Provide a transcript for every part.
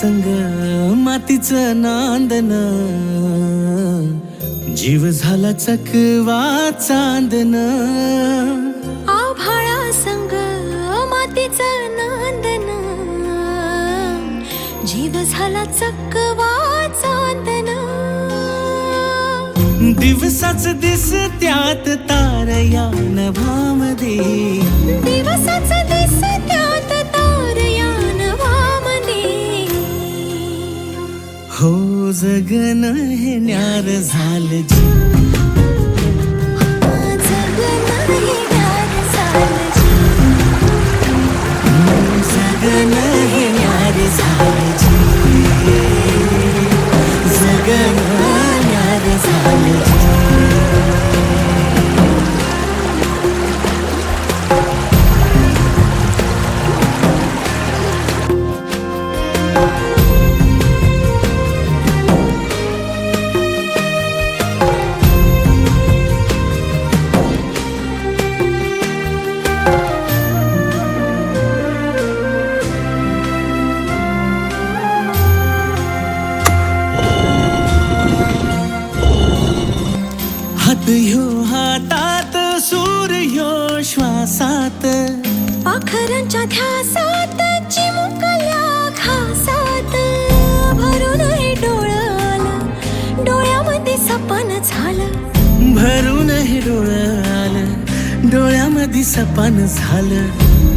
संग मातीचं नांदन, जीव झाला चकवा चांदन. आभाळा संग मातीचं नांदन, जीव झाला चकवा चांदन. दिवसाच दिसत्यात तारया नभामध्ये, दिवसाच दिसत्यात तारया नभामध्ये. हो जगन हे न्यार झालं जी, जगन हे न्यार झालं जी. जगन हे न्यार झालं जी, जगन न्यार झालं जी. हात ह्यो हातात, सूर ह्यो श्वासात, पाखरांच्या ध्यासात, चिमुकल्या घासात. भरून हे डोळं आलं, डोळ्यामध्ये सपन झालं. भरून हे डोळं आलं, डोळ्यामध्ये सपन झालं.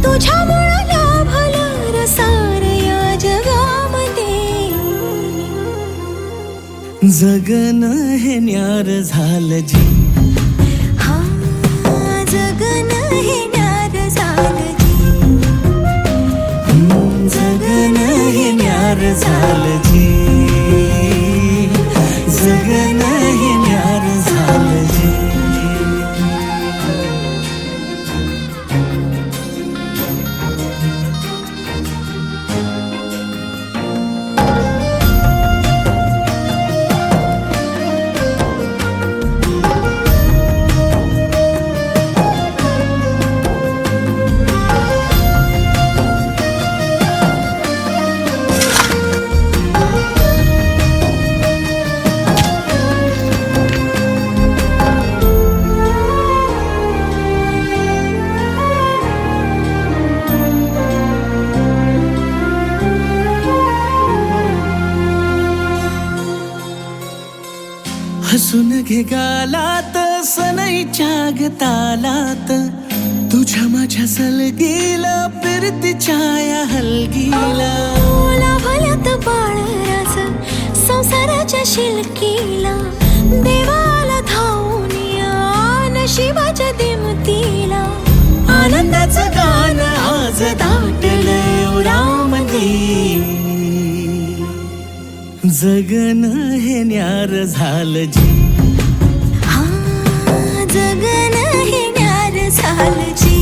तुझ्यामुळं लाभलं रसार या जगामध्ये. जगन हे न्यार झालं जी, हा जगन हे न्यार झालं जी. जगन हे न्यार झालं जी, जगन हे न्यार झालं जी. हसून घे गालात, सनईच्या गतालात, तुझ्या माझ्या सलगीला, फिरतीच्या या हलगीला. लाभल्यात बाळराज संसाराच्या शिलकीला. देवाला धावून या नशिबाच्या दिमतीला. आनंदाचं गाणं आज दाटलं उरामध्ये. जगन हे न्यार झालं जी, हा जगन हे न्यार झालं जी.